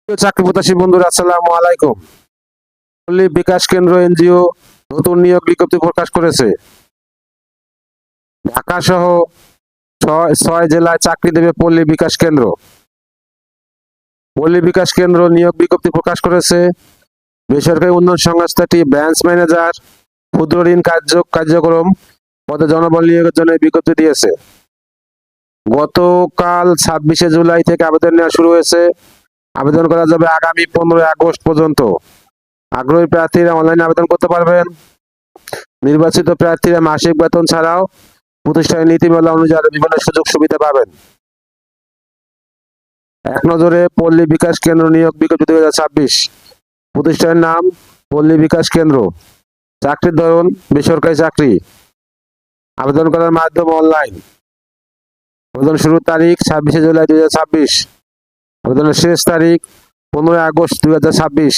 চাকরি প্রত্যাশী বন্ধুরা, আসসালামু আলাইকুম। পল্লী বিকাশ কেন্দ্র এনজিও নতুন নিয়োগ বিজ্ঞপ্তি প্রকাশ করেছে। ঢাকা সহ ছয় জেলায় চাকরি দেবে পল্লী বিকাশ কেন্দ্র। পল্লী বিকাশ কেন্দ্র নিয়োগ বিজ্ঞপ্তি প্রকাশ করেছে। বেসরকারি উন্নয়ন সংস্থাটি ব্রাঞ্চ ম্যানেজার, ক্ষুদ্র ঋণ কার্যক্রম পদে জনবল নিয়োগের জন্য বিজ্ঞপ্তি দিয়েছে। গতকাল 26শে জুলাই থেকে আবেদন নেওয়া শুরু হয়েছে। আবেদন করা যাবে আগামী 15 আগস্ট পর্যন্ত। আগ্রহী প্রার্থীরা অনলাইনে আবেদন করতে পারবেন। নির্বাচিত প্রার্থীরা মাসিক বেতন ছাড়াও প্রতিষ্ঠানের নীতিমালা অনুযায়ী আরো বিভিন্ন সুযোগ সুবিধা পাবেন। এক নজরে পল্লী বিকাশ কেন্দ্র নিয়োগ বিজ্ঞপ্তি 2026। প্রতিষ্ঠানের নাম পল্লী বিকাশ কেন্দ্র। চাকরির ধরন বেসরকারি চাকরি। আবেদন করার মাধ্যম অনলাইন। আবেদন শুরুর তারিখ 26শে জুলাই 2026। আবেদনের শেষ তারিখ 15 আগস্ট 2026।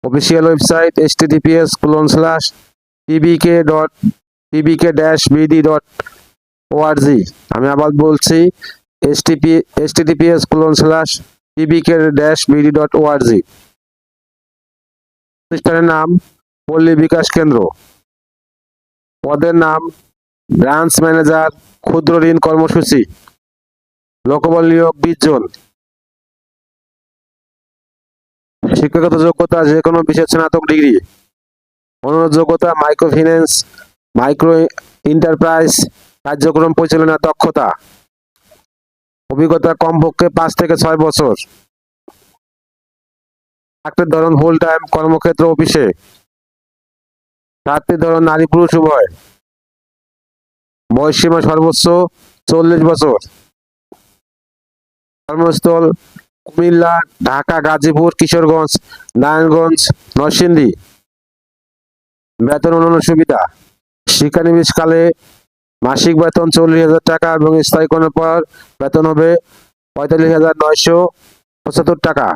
Official website https://tbk-bd.org। আমি আবার বলছি https://tbk-bd.org। প্রতিষ্ঠানের নাম পল্লী বিকাশ কেন্দ্র। পদের নাম ব্রাঞ্চ ম্যানেজার, ক্ষুদ্র ঋণ কর্মসূচি। লোকবল নিয়োগ 20 জন। শিক্ষাগত যোগ্যতা যে কোনো বিষয়ে স্নাতক ডিগ্রি। অন্যান্য যোগ্যতা মাইক্রো ফিন্যান্স, মাইক্রো এন্টারপ্রাইজ কার্যক্রম পরিচালনার দক্ষতা। অভিজ্ঞতা কমপক্ষে 5 থেকে 6 বছর। চাকরির ধরন ফুল টাইম, কর্মক্ষেত্র অফিসে। প্রার্থীর ধরন নারী পুরুষ উভয়। বয়সসীমা সর্বোচ্চ 40 বছর। কর্মস্থল কুমিল্লা, ঢাকা, গাজীপুর, কিশোরগঞ্জ, নারায়ণগঞ্জ, নরসিংদী। বেতন অন্যান্য সুবিধা। শিক্ষানবিশকালে মাসিক বেতন 40,000 টাকা এবং স্থায়ীকরণের পর বেতন হবে 45,975 টাকা।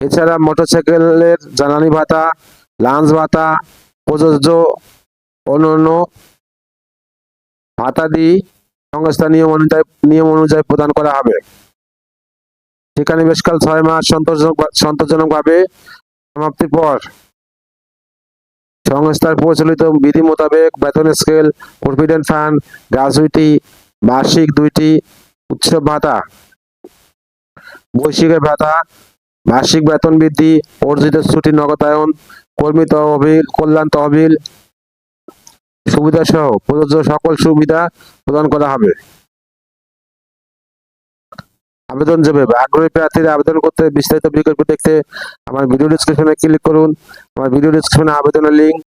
এছাড়া মোটরসাইকেলের জ্বালানি ভাতা, লাঞ্চ ভাতা, প্রযোজ্য অন্যান্য ভাতাদি সংস্থা নিয়ম অনুযায়ী প্রদান করা হবে। শিক্ষানবিশকাল 6 মাস সন্তোষজনকভাবে সমাপ্তির পর সংস্থার প্রচলিত বিধি মোতাবেক বেতন স্কেল, প্রভিডেন্ট ফান্ড, গ্র্যাচুইটি, বার্ষিক 2টি উৎসব ভাতা, বৈশিকের ভাতা, বার্ষিক বেতন বৃদ্ধি, অর্জিত ছুটি নগদায়ন, কর্মী তহবিল, কল্যাণ তহবিল সুবিধা সহ প্রযোজ্য সকল সুবিধা প্রদান করা হবে। আবেদন যেভাবে আগ্রহী প্রার্থীরা আবেদন করতে বিস্তারিত বিকল্প দেখতে আমার ভিডিও ডেসক্রিপশনে ক্লিক করুন। আমার ভিডিও ডেসক্রিপশনে আবেদনের লিঙ্ক